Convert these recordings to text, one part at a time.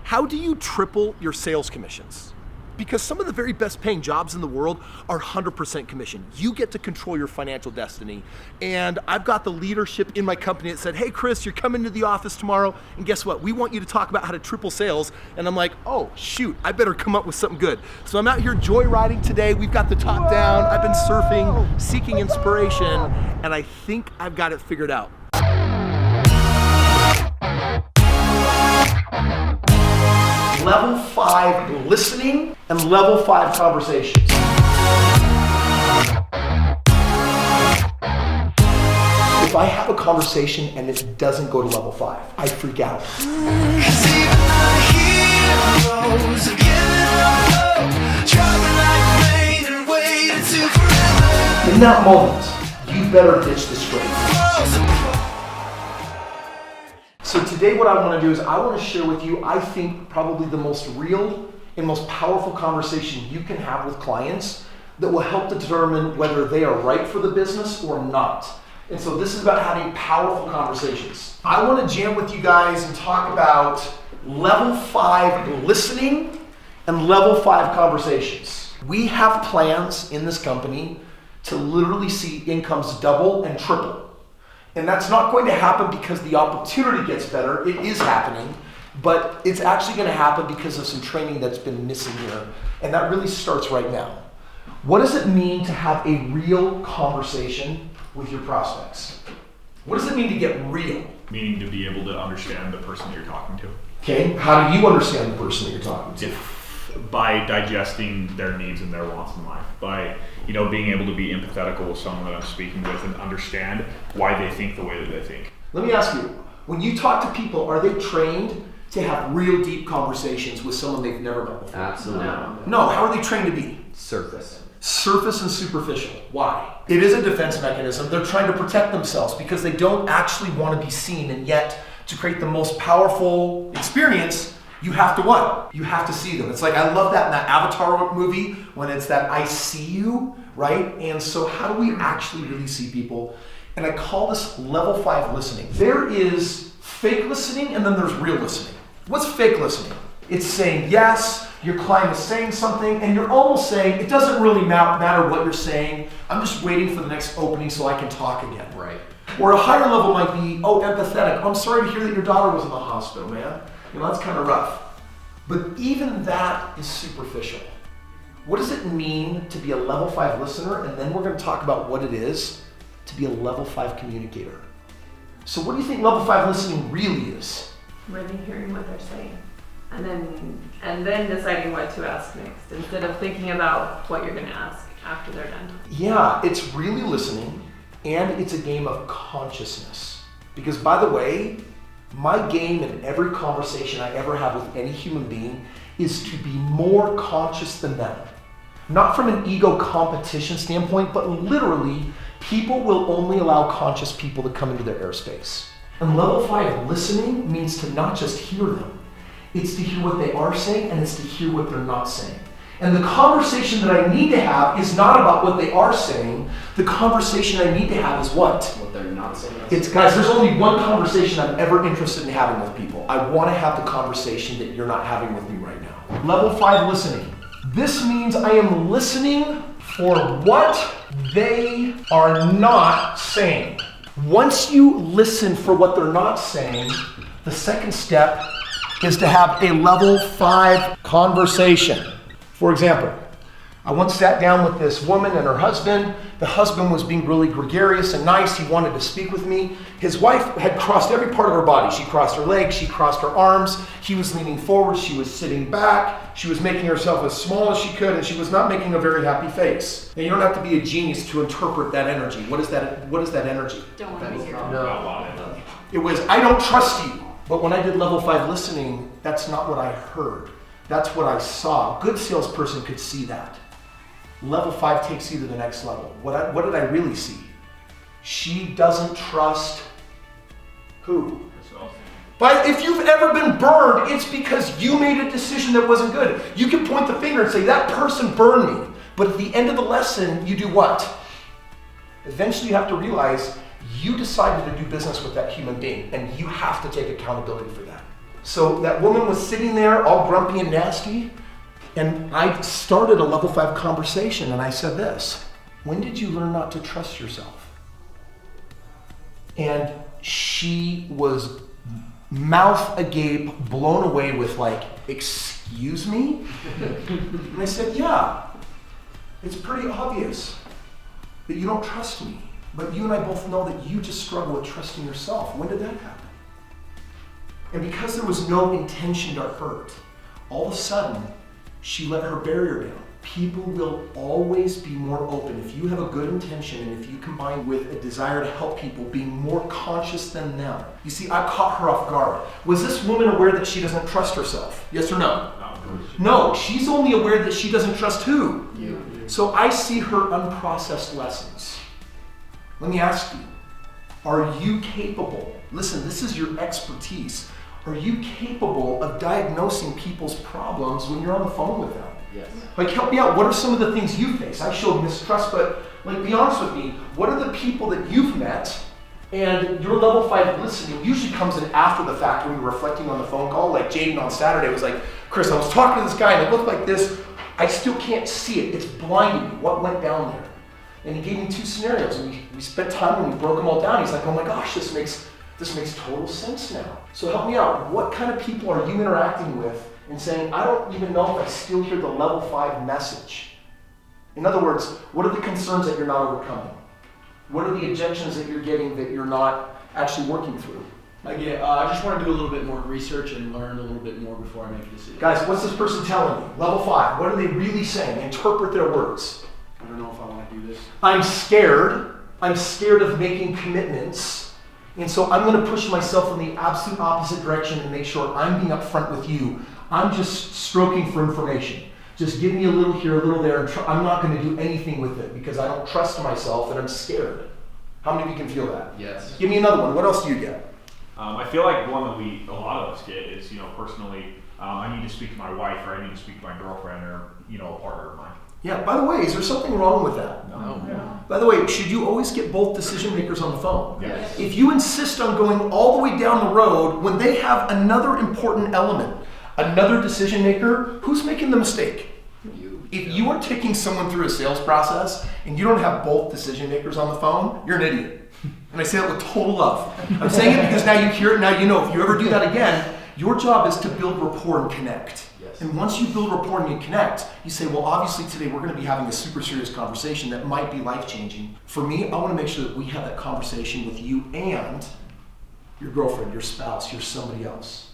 How do you triple your sales commissions? Because some of the very best paying jobs in the world are 100% commission. You get to control your financial destiny. And I've got the leadership in my company that said, hey Kris, you're coming to the office tomorrow, and guess what? We want you to talk about how to triple sales. And I'm like, oh shoot, I better come up with something good. So I'm out here joyriding today. We've got the top down. I've been surfing, seeking inspiration, and I think I've got it figured out. Level 5 listening and level 5 conversations. If I have a conversation and it doesn't go to level 5, I freak out. In that moment, you better ditch the Strait. So today what I want to do is I want to share with you, I think, probably the most real and most powerful conversation you can have with clients that will help to determine whether they are right for the business or not. And so this is about having powerful conversations. I want to jam with you guys and talk about level 5 listening and level 5 conversations. We have plans in this company to literally see incomes double and triple. And that's not going to happen because the opportunity gets better. It is happening, but it's actually going to happen because of some training that's been missing here. And that really starts right now. What does it mean to have a real conversation with your prospects? What does it mean to get real? Meaning to be able to understand the person that you're talking to. Okay, how do you understand the person that you're talking to? By digesting their needs and their wants in life, by being able to be empathetical with someone that I'm speaking with and understand why they think the way that they think. Let me ask you, when you talk to people, are they trained to have real deep conversations with someone they've never met before? Absolutely. No, how are they trained to be? Surface and superficial. Why? It is a defense mechanism. They're trying to protect themselves because they don't actually want to be seen, and yet to create the most powerful experience, you have to what? You have to see them. It's like, I love that in that Avatar movie when it's that I see you, right? And so how do we actually really see people? And I call this level 5 listening. There is fake listening and then there's real listening. What's fake listening? It's saying yes, your client is saying something, and you're almost saying, it doesn't really matter what you're saying. I'm just waiting for the next opening so I can talk again. Right. Or a higher level might be, oh, empathetic. I'm sorry to hear that your daughter was in the hospital, man. That's kind of rough. But even that is superficial. What does it mean to be a level 5 listener? And then we're going to talk about what it is to be a level 5 communicator. So what do you think level 5 listening really is? Really hearing what they're saying. And then deciding what to ask next instead of thinking about what you're going to ask after they're done. Yeah, it's really listening, and it's a game of consciousness. Because by the way, my game in every conversation I ever have with any human being is to be more conscious than them. Not from an ego competition standpoint, but literally, people will only allow conscious people to come into their airspace. And level 5 listening means to not just hear them. It's to hear what they are saying, and it's to hear what they're not saying. And the conversation that I need to have is not about what they are saying. The conversation I need to have is what? What they're not saying. It's, guys, there's only one conversation I'm ever interested in having with people. I want to have the conversation that you're not having with me right now. Level 5 listening. This means I am listening for what they are not saying. Once you listen for what they're not saying, the second step is to have a level 5 conversation. For example, I once sat down with this woman and her husband. The husband was being really gregarious and nice. He wanted to speak with me. His wife had crossed every part of her body. She crossed her legs, she crossed her arms. He was leaning forward, she was sitting back. She was making herself as small as she could, and she was not making a very happy face. Now, you don't have to be a genius to interpret that energy. What is that energy? Don't want to be here. No. It was, I don't trust you. But when I did level 5 listening, that's not what I heard. That's what I saw. A good salesperson could see that. Level 5 takes you to the next level. What did I really see? She doesn't trust who? Herself. But if you've ever been burned, it's because you made a decision that wasn't good. You can point the finger and say, that person burned me. But at the end of the lesson, you do what? Eventually you have to realize you decided to do business with that human being, and you have to take accountability for that. So that woman was sitting there all grumpy and nasty, and I started a level 5 conversation, and I said this: when did you learn not to trust yourself? And she was mouth agape, blown away with like, excuse me? And I said, yeah, it's pretty obvious that you don't trust me, but you and I both know that you just struggle with trusting yourself. When did that happen? And because there was no intention to hurt, all of a sudden, she let her barrier down. People will always be more open. If you have a good intention and if you combine with a desire to help people, being more conscious than them. You see, I caught her off guard. Was this woman aware that she doesn't trust herself? Yes or no? No, she's only aware that she doesn't trust who? You. So I see her unprocessed lessons. Let me ask you, are you capable? Listen, this is your expertise. Are you capable of diagnosing people's problems when you're on the phone with them? Yes. Like, help me out. What are some of the things you face? I showed mistrust, but like, be honest with me. What are the people that you've met and your level 5 listening usually comes in after the fact when you're reflecting on the phone call? Like Jaden on Saturday was like, Kris, I was talking to this guy and it looked like this. I still can't see it. It's blinding me. What went down there? And he gave me 2 scenarios, and we spent time and we broke them all down. He's like, oh my gosh, this makes total sense now. So help me out. What kind of people are you interacting with and saying, I don't even know if I still hear the level 5 message? In other words, what are the concerns that you're not overcoming? What are the objections that you're getting that you're not actually working through? I just want to do a little bit more research and learn a little bit more before I make a decision. Guys, what's this person telling me? Level 5, what are they really saying? Interpret their words. I don't know if I want to do this. I'm scared. I'm scared of making commitments. And so I'm going to push myself in the absolute opposite direction and make sure I'm being upfront with you. I'm just stroking for information. Just give me a little here, a little there. And I'm not going to do anything with it because I don't trust myself and I'm scared. How many of you can feel that? Yes. Give me another one. What else do you get? I feel like one that a lot of us get is, personally, I need to speak to my wife, or I need to speak to my girlfriend, or, a partner of mine. Yeah, by the way, is there something wrong with that? No. Yeah. By the way, should you always get both decision makers on the phone? Yes. If you insist on going all the way down the road when they have another important element, another decision maker, who's making the mistake? You. If you are taking someone through a sales process and you don't have both decision makers on the phone, you're an idiot. And I say that with total love. I'm saying it because now you hear it, now you know. If you ever do that again, your job is to build rapport and connect. Yes. And once you build rapport and you connect, you say, well, obviously today we're going to be having a super serious conversation that might be life-changing. For me, I want to make sure that we have that conversation with you and your girlfriend, your spouse, your somebody else.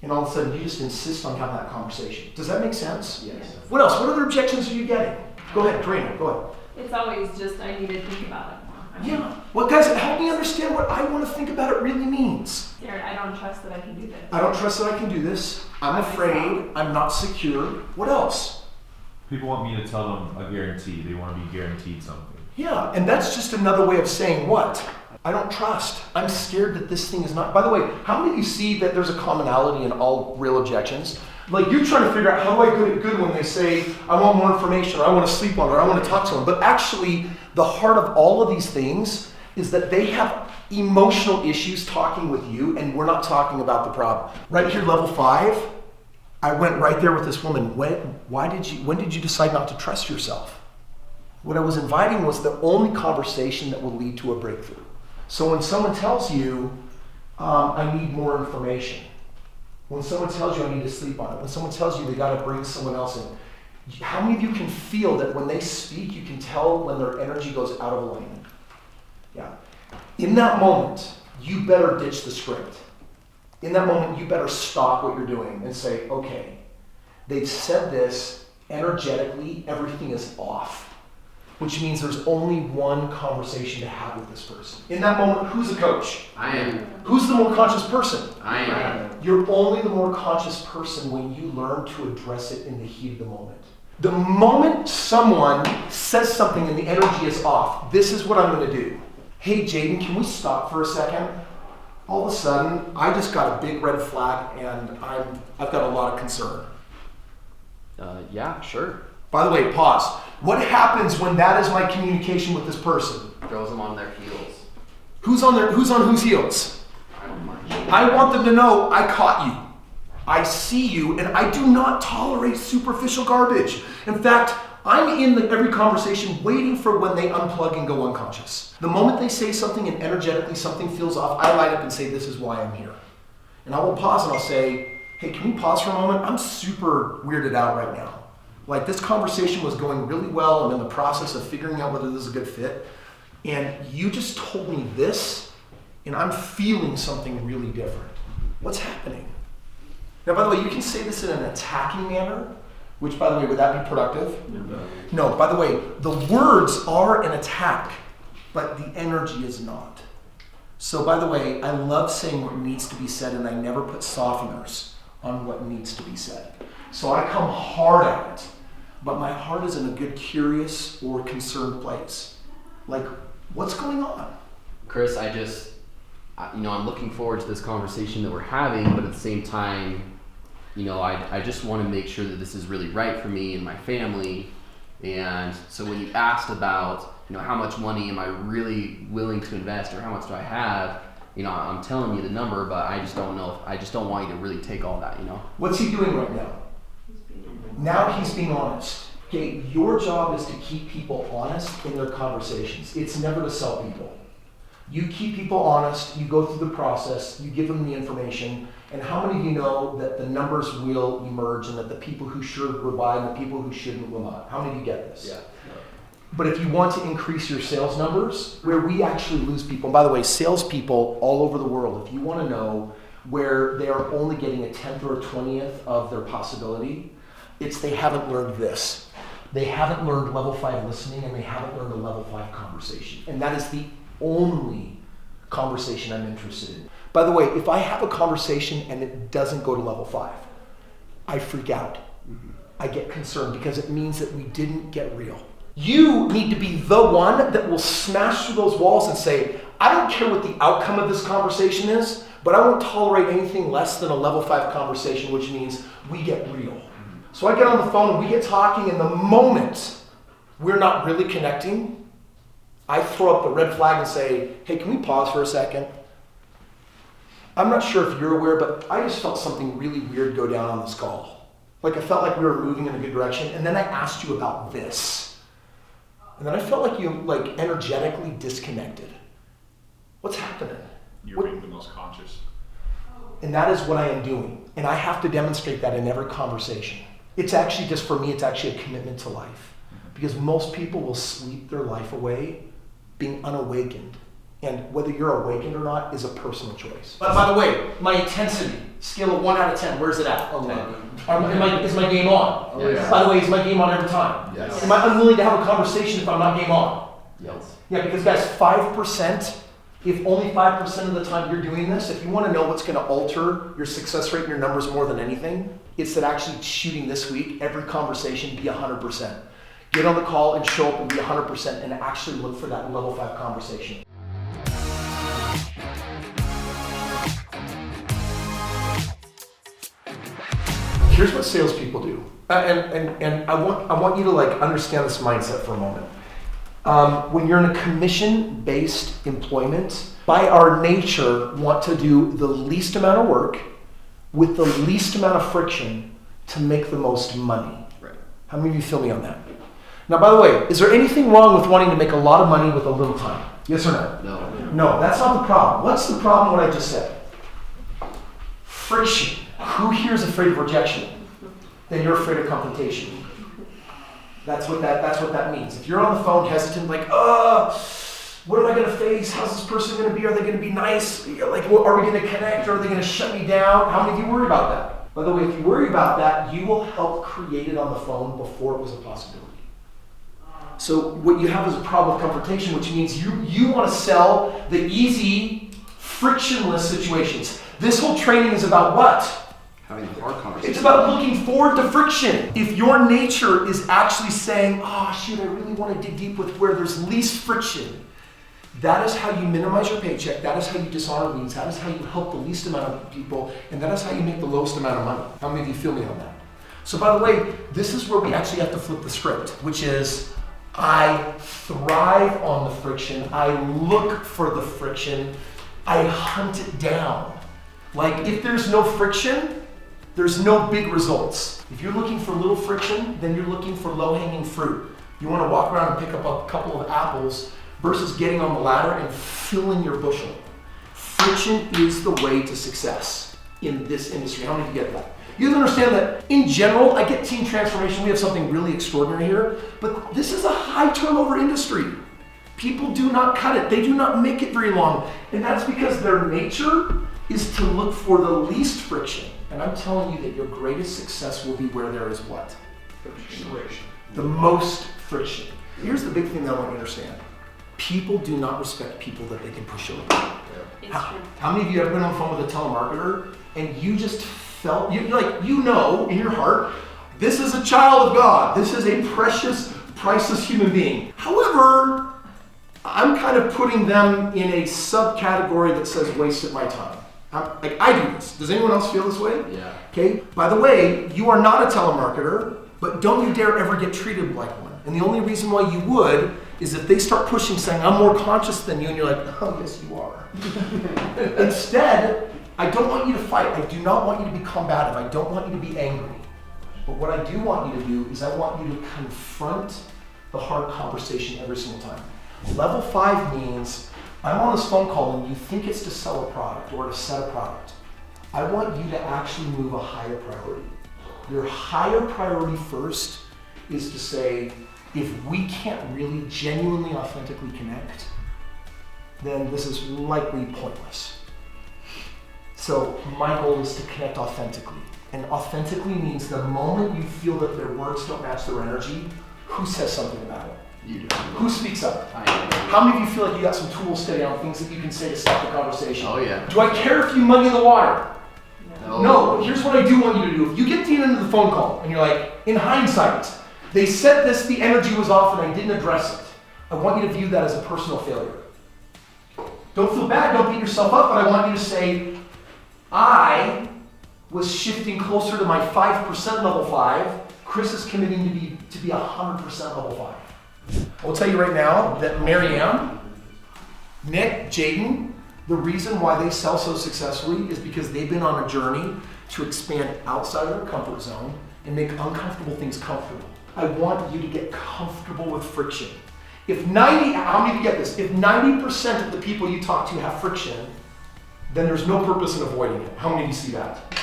And all of a sudden, you just insist on having that conversation. Does that make sense? Yes. What else? What other objections are you getting? Go ahead, Karina, go ahead. It's always just, I need to think about it more. Yeah. Well, guys, help me understand what I want to think about it really means. Scared, I don't trust that I can do this. I don't trust that I can do this. I'm afraid. I'm not secure. What else? People want me to tell them a guarantee. They want to be guaranteed something. Yeah, and that's just another way of saying what? I don't trust. I'm scared that this thing is not. By the way, how many of you see that there's a commonality in all real objections? Like, you're trying to figure out, how do I get good when they say, I want more information, or I want to sleep on it, or I want to talk to them. But actually, the heart of all of these things is that they have emotional issues talking with you, and we're not talking about the problem. Right here, level 5, I went right there with this woman. When did you decide not to trust yourself? What I was inviting was the only conversation that will lead to a breakthrough. So when someone tells you, I need more information, when someone tells you I need to sleep on it, when someone tells you they got to bring someone else in, how many of you can feel that when they speak, you can tell when their energy goes out of alignment? Yeah. In that moment, you better ditch the script. In that moment, you better stop what you're doing and say, okay, they've said this energetically, everything is off. Which means there's only one conversation to have with this person. In that moment, who's a coach? I am. Who's the more conscious person? I am. You're only the more conscious person when you learn to address it in the heat of the moment. The moment someone says something and the energy is off, this is what I'm going to do. Hey, Jaden, can we stop for a second? All of a sudden, I just got a big red flag and I've got a lot of concern. Yeah, sure. By the way, pause. What happens when that is my communication with this person? Throws them on their heels. Who's on whose heels? I don't mind. I want them to know I caught you. I see you, and I do not tolerate superficial garbage. In fact, I'm in every conversation waiting for when they unplug and go unconscious. The moment they say something and energetically something feels off, I light up and say, this is why I'm here. And I will pause and I'll say, hey, can we pause for a moment? I'm super weirded out right now. Like, this conversation was going really well. I'm in the process of figuring out whether this is a good fit. And you just told me this, and I'm feeling something really different. What's happening? Now, by the way, you can say this in an attacking manner, which, by the way, would that be productive? No, by the way, the words are an attack, but the energy is not. So, by the way, I love saying what needs to be said, and I never put softeners on what needs to be said. So I come hard at it, but my heart is in a good, curious or concerned place. Like, what's going on? Kris, I'm looking forward to this conversation that we're having, but at the same time, I just want to make sure that this is really right for me and my family. And so when you asked about, how much money am I really willing to invest or how much do I have, I'm telling you the number, but I just don't know. I just don't want you to really take all that, What's he doing right now? Now he's being honest. Okay, your job is to keep people honest in their conversations. It's never to sell people. You keep people honest, you go through the process, you give them the information, and how many of you know that the numbers will emerge and that the people who should will buy and the people who shouldn't will not? How many of you get this? Yeah. But if you want to increase your sales numbers, where we actually lose people, and by the way, salespeople all over the world, if you want to know where they are only getting a 10th or a 20th of their possibility, it's they haven't learned this. They haven't learned level 5 listening, and they haven't learned a level 5 conversation. And that is the only conversation I'm interested in. By the way, if I have a conversation and it doesn't go to level 5, I freak out. I get concerned because it means that we didn't get real. You need to be the one that will smash through those walls and say, I don't care what the outcome of this conversation is, but I won't tolerate anything less than a level 5 conversation, which means we get real. So I get on the phone and we get talking, and the moment we're not really connecting, I throw up the red flag and say, hey, can we pause for a second? I'm not sure if you're aware, but I just felt something really weird go down on this call. Like, I felt like we were moving in a good direction, and then I asked you about this. And then I felt like you energetically disconnected. What's happening? You're being the most conscious. And that is what I am doing. And I have to demonstrate that in every conversation. It's actually, just for me, it's actually a commitment to life. Because most people will sleep their life away being unawakened. And whether you're awakened or not is a personal choice. But by the way, my intensity, scale of 1 out of 10, where's it at? 11. Is my game on? Oh, yeah. By the way, is my game on every time? Yes. Am I unwilling to have a conversation if I'm not game on? Yes. Yeah, because guys, 5%, if only 5% of the time you're doing this, if you want to know what's going to alter your success rate and your numbers more than anything, it's that actually shooting this week, every conversation be 100%. Get on the call and show up and be 100% and actually look for that level 5 conversation. Here's what salespeople do, and I want you to understand this mindset for a moment. When you're in a commission-based employment, by our nature, want to do the least amount of work with the least amount of friction to make the most money. Right. How many of you feel me on that? Now, by the way, is there anything wrong with wanting to make a lot of money with a little time? Yes or no? No. No, that's not the problem. What's the problem? What I just said? Friction. Who here is afraid of rejection? Then you're afraid of confrontation. That's what that means. If you're on the phone hesitant, what am I going to face? How's this person going to be? Are they going to be nice? Are we going to connect? Or are they going to shut me down? How many of you worry about that? By the way, if you worry about that, you will help create it on the phone before it was a possibility. So what you have is a problem with confrontation, which means you want to sell the easy, frictionless situations. This whole training is about what? Having a hard conversation. It's about looking forward to friction. If your nature is actually saying, I really want to dig deep with where there's least friction, that is how you minimize your paycheck, that is how you dishonor leads, that is how you help the least amount of people, and that is how you make the lowest amount of money. How many of you feel me on that? So by the way, this is where we actually have to flip the script, which is, I thrive on the friction, I look for the friction, I hunt it down. If there's no friction, there's no big results. If you're looking for little friction, then you're looking for low-hanging fruit. You want to walk around and pick up a couple of apples versus getting on the ladder and filling your bushel. Friction is the way to success in this industry. How many of you get that? You guys understand that in general, I get team transformation, we have something really extraordinary here, but this is a high turnover industry. People do not cut it. They do not make it very long. And that's because their nature is to look for the least friction. And I'm telling you that your greatest success will be where there is what? Friction. The most friction. Here's the big thing that I want you to understand. People do not respect people that they can push over. How many of you have been on the phone with a telemarketer and you just felt, you know in your heart, this is a child of God. This is a precious, priceless human being. However, I'm kind of putting them in a subcategory that says wasted my time. I do this. Does anyone else feel this way? Yeah. Okay. By the way, you are not a telemarketer, but don't you dare ever get treated like one. And the only reason why you would is if they start pushing, saying, I'm more conscious than you, and you're like, oh, yes, you are. Instead, I don't want you to fight. I do not want you to be combative. I don't want you to be angry. But what I do want you to do is I want you to confront the hard conversation every single time. Level 5 means I'm on this phone call and you think it's to sell a product or to set a product. I want you to actually move a higher priority. Your higher priority first is to say, if we can't really genuinely, authentically connect, then this is likely pointless. So my goal is to connect authentically. And authentically means the moment you feel that their words don't match their energy, who says something about it? You do. Who speaks up? I do. How many of you feel like you got some tools today on things that you can say to stop the conversation? Oh yeah. Do I care if you muddy the water? No. No, but here's what I do want you to do. If you get to the end of the phone call and you're like, in hindsight, they said this, the energy was off and I didn't address it. I want you to view that as a personal failure. Don't feel bad, don't beat yourself up, but I want you to say, I was shifting closer to my 5% level 5. Kris is committing to be 100% level 5. I will tell you right now that Marianne, Nick, Jaden, the reason why they sell so successfully is because they've been on a journey to expand outside of their comfort zone and make uncomfortable things comfortable. I want you to get comfortable with friction. How many of you get this? If 90% of the people you talk to have friction, then there's no purpose in avoiding it. How many of you see that?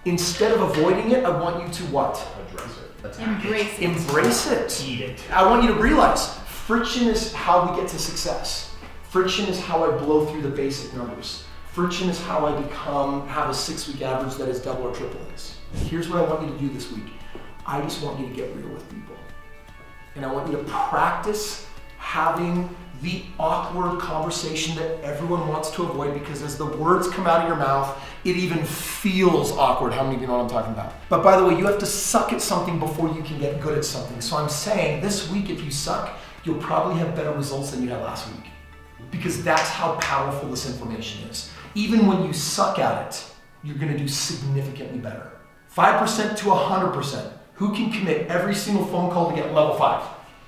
Instead of avoiding it, I want you to what? Address it. Embrace it. Embrace it. Eat it. I want you to realize friction is how we get to success. Friction is how I blow through the basic numbers. Friction is how I have a 6-week average that is double or triple this. Here's what I want you to do this week. I just want you to get real with people. And I want you to practice having the awkward conversation that everyone wants to avoid, because as the words come out of your mouth, it even feels awkward. How many of you know what I'm talking about? But by the way, you have to suck at something before you can get good at something. So I'm saying this week, if you suck, you'll probably have better results than you had last week, because that's how powerful this information is. Even when you suck at it, you're going to do significantly better. 5% to 100%. Who can commit every single phone call to get level 5?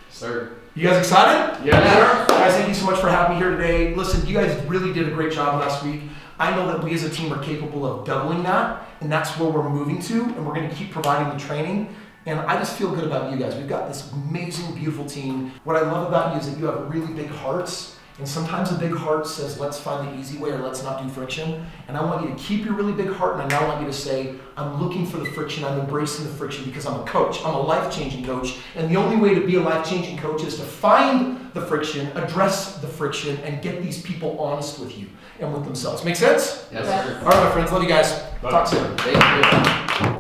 Sir. You guys excited? Yes. Guys, thank you so much for having me here today. Listen, you guys really did a great job last week. I know that we as a team are capable of doubling that, and that's where we're moving to, and we're going to keep providing the training. And I just feel good about you guys. We've got this amazing, beautiful team. What I love about you is that you have really big hearts. And sometimes a big heart says, let's find the easy way, or let's not do friction. And I want you to keep your really big heart, and I now want you to say, I'm looking for the friction, I'm embracing the friction, because I'm a coach. I'm a life-changing coach. And the only way to be a life-changing coach is to find the friction, address the friction, and get these people honest with you and with themselves. Make sense? Yes, sir. All right, my friends. Love you guys. Talk soon. Thank you.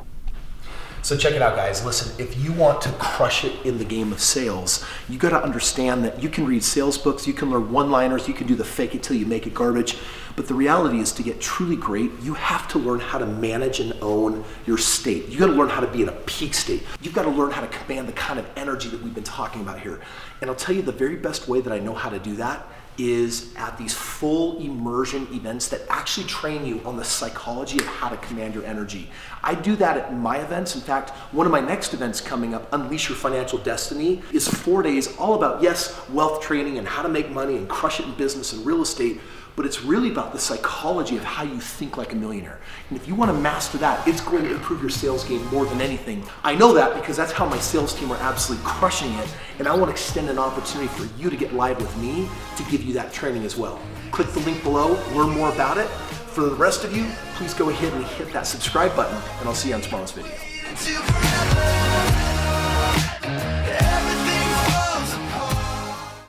So check it out, guys. Listen, if you want to crush it in the game of sales, you got to understand that you can read sales books, you can learn one-liners, you can do the fake it till you make it garbage. But the reality is, to get truly great, you have to learn how to manage and own your state. You got to learn how to be in a peak state. You've got to learn how to command the kind of energy that we've been talking about here. And I'll tell you, the very best way that I know how to do that is at these full immersion events that actually train you on the psychology of how to command your energy. I do that at my events. In fact, one of my next events coming up, Unleash Your Financial Destiny, is 4 days all about, yes, wealth training and how to make money and crush it in business and real estate. but it's really about the psychology of how you think like a millionaire. And if you want to master that, it's going to improve your sales game more than anything. I know that because that's how my sales team are absolutely crushing it, and I want to extend an opportunity for you to get live with me to give you that training as well. Click the link below, learn more about it. For the rest of you, please go ahead and hit that subscribe button, and I'll see you on tomorrow's video.